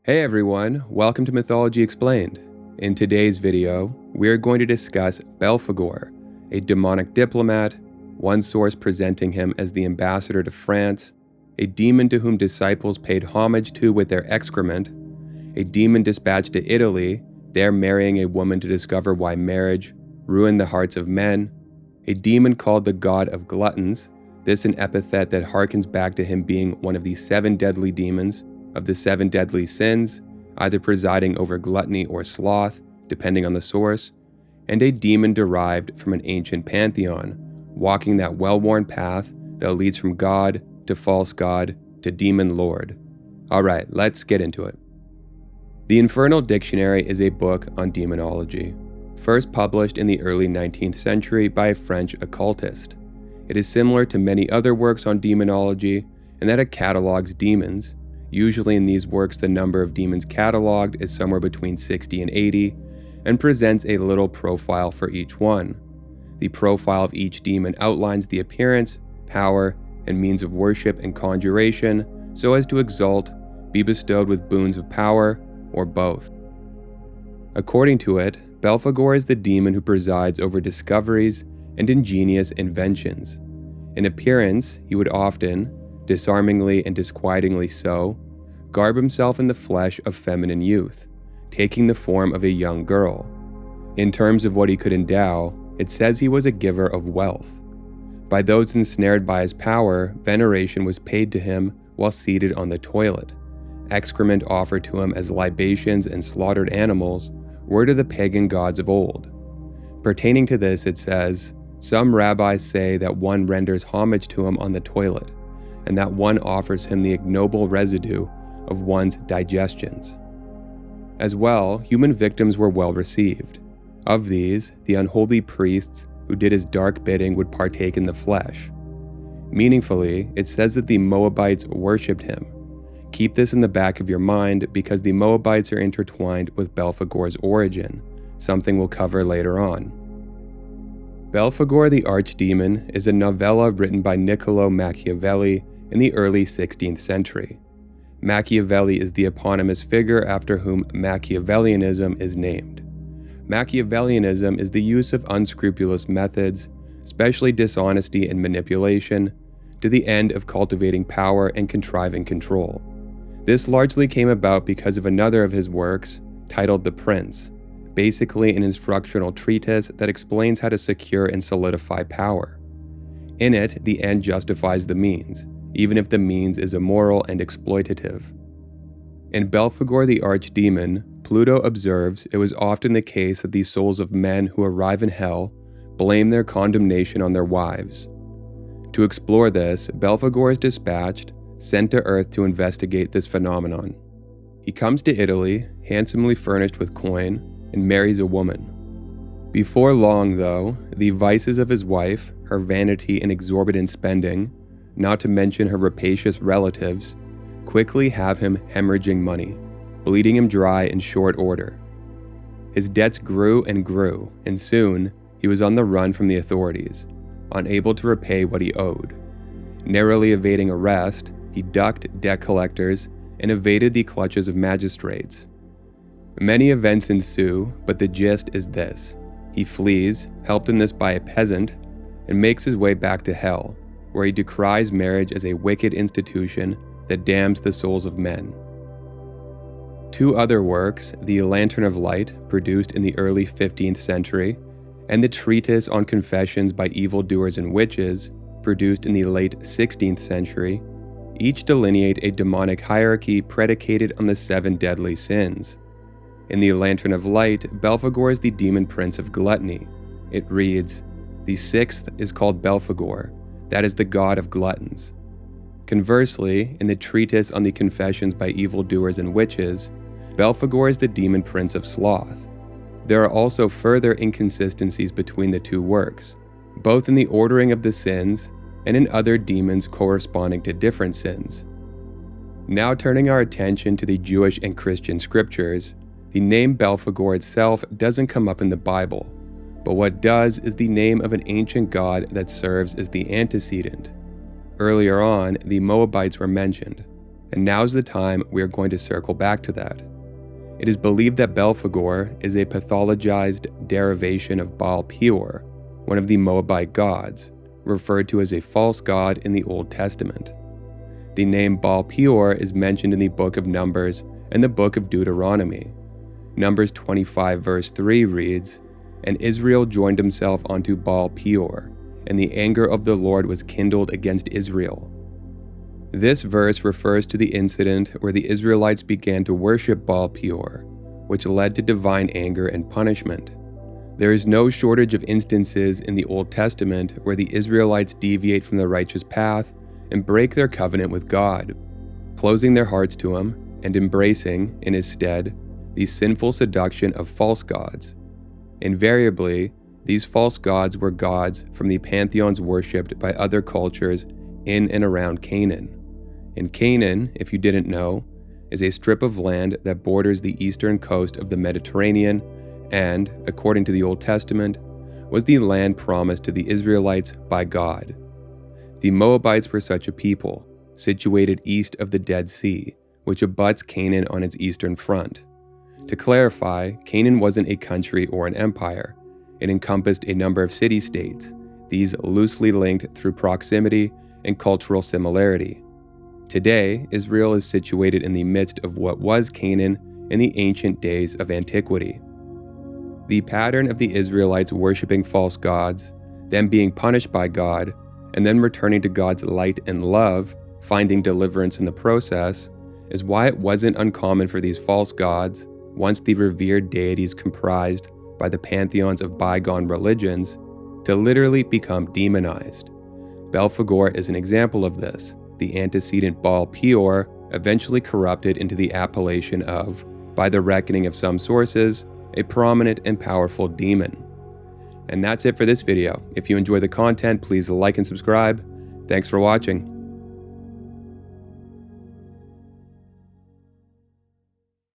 Hey everyone, welcome to Mythology Explained. In today's video, we're going to discuss Belphegor, a demonic diplomat, one source presenting him as the ambassador to France, a demon to whom disciples paid homage to with their excrement, a demon dispatched to Italy, there marrying a woman to discover why marriage ruined the hearts of men, a demon called the god of gluttons, this an epithet that harkens back to him being one of the 7 deadly demons of the 7 deadly sins, either presiding over gluttony or sloth, depending on the source, and a demon derived from an ancient pantheon, walking that well-worn path that leads from God to false god to demon lord. Alright, let's get into it. The Infernal Dictionary is a book on demonology, first published in the early 19th century by a French occultist. It is similar to many other works on demonology in that it catalogs demons. Usually in these works, the number of demons cataloged is somewhere between 60 and 80, and presents a little profile for each one. The profile of each demon outlines the appearance, power, and means of worship and conjuration, so as to exalt, be bestowed with boons of power, or both. According to it, Belphegor is the demon who presides over discoveries and ingenious inventions. In appearance, he would often, disarmingly and disquietingly so, garb himself in the flesh of feminine youth, taking the form of a young girl. In terms of what he could endow, it says he was a giver of wealth. By those ensnared by his power, veneration was paid to him while seated on the toilet. Excrement offered to him as libations and slaughtered animals were to the pagan gods of old. Pertaining to this, it says, some rabbis say that one renders homage to him on the toilet, and that one offers him the ignoble residue of one's digestions. As well, human victims were well received. Of these, the unholy priests who did his dark bidding would partake in the flesh. Meaningfully, it says that the Moabites worshipped him. Keep this in the back of your mind because the Moabites are intertwined with Belphegor's origin, something we'll cover later on. Belphegor the Archdemon is a novella written by Niccolo Machiavelli in the early 16th century. Machiavelli is the eponymous figure after whom Machiavellianism is named. Machiavellianism is the use of unscrupulous methods, especially dishonesty and manipulation, to the end of cultivating power and contriving control. This largely came about because of another of his works, titled The Prince, basically an instructional treatise that explains how to secure and solidify power. In it, the end justifies the means, even if the means is immoral and exploitative. In Belphegor the Archdemon, Pluto observes it was often the case that the souls of men who arrive in hell blame their condemnation on their wives. To explore this, Belphegor is dispatched, sent to Earth to investigate this phenomenon. He comes to Italy, handsomely furnished with coin, and marries a woman. Before long, though, the vices of his wife, her vanity and exorbitant spending, not to mention her rapacious relatives, quickly have him hemorrhaging money, bleeding him dry in short order. His debts grew, and soon he was on the run from the authorities, unable to repay what he owed. Narrowly evading arrest, he ducked debt collectors and evaded the clutches of magistrates. Many events ensue, but the gist is this. He flees, helped in this by a peasant, and makes his way back to hell, where he decries marriage as a wicked institution that damns the souls of men. 2 other works, The Lantern of Light, produced in the early 15th century, and the Treatise on Confessions by Evildoers and Witches, produced in the late 16th century, each delineate a demonic hierarchy predicated on the 7 deadly sins. In The Lantern of Light, Belphegor is the demon prince of gluttony. It reads, "The 6th is called Belphegor, that is the god of gluttons." Conversely, in the Treatise on the Confessions by Evildoers and Witches, Belphegor is the demon prince of sloth. There are also further inconsistencies between the 2 works, both in the ordering of the sins and in other demons corresponding to different sins. Now turning our attention to the Jewish and Christian scriptures, the name Belphegor itself doesn't come up in the Bible, but what does is the name of an ancient god that serves as the antecedent. Earlier on, the Moabites were mentioned, and now's the time we are going to circle back to that. It is believed that Belphegor is a pathologized derivation of Baal-peor, one of the Moabite gods, referred to as a false god in the Old Testament. The name Baal-peor is mentioned in the book of Numbers and the book of Deuteronomy. Numbers 25 verse 3 reads, "And Israel joined himself unto Baal-peor, and the anger of the Lord was kindled against Israel." This verse refers to the incident where the Israelites began to worship Baal-peor, which led to divine anger and punishment. There is no shortage of instances in the Old Testament where the Israelites deviate from the righteous path and break their covenant with God, closing their hearts to Him and embracing, in His stead, the sinful seduction of false gods. Invariably, these false gods were gods from the pantheons worshipped by other cultures in and around Canaan. And Canaan, if you didn't know, is a strip of land that borders the eastern coast of the Mediterranean and, according to the Old Testament, was the land promised to the Israelites by God. The Moabites were such a people, situated east of the Dead Sea, which abuts Canaan on its eastern front. To clarify, Canaan wasn't a country or an empire. It encompassed a number of city-states, these loosely linked through proximity and cultural similarity. Today, Israel is situated in the midst of what was Canaan in the ancient days of antiquity. The pattern of the Israelites worshiping false gods, then being punished by God, and then returning to God's light and love, finding deliverance in the process, is why it wasn't uncommon for these false gods, once the revered deities comprised by the pantheons of bygone religions, to literally become demonized. Belphegor is an example of this. The antecedent Baal-peor eventually corrupted into the appellation of, by the reckoning of some sources, a prominent and powerful demon. And that's it for this video. If you enjoy the content, please like and subscribe. Thanks for watching.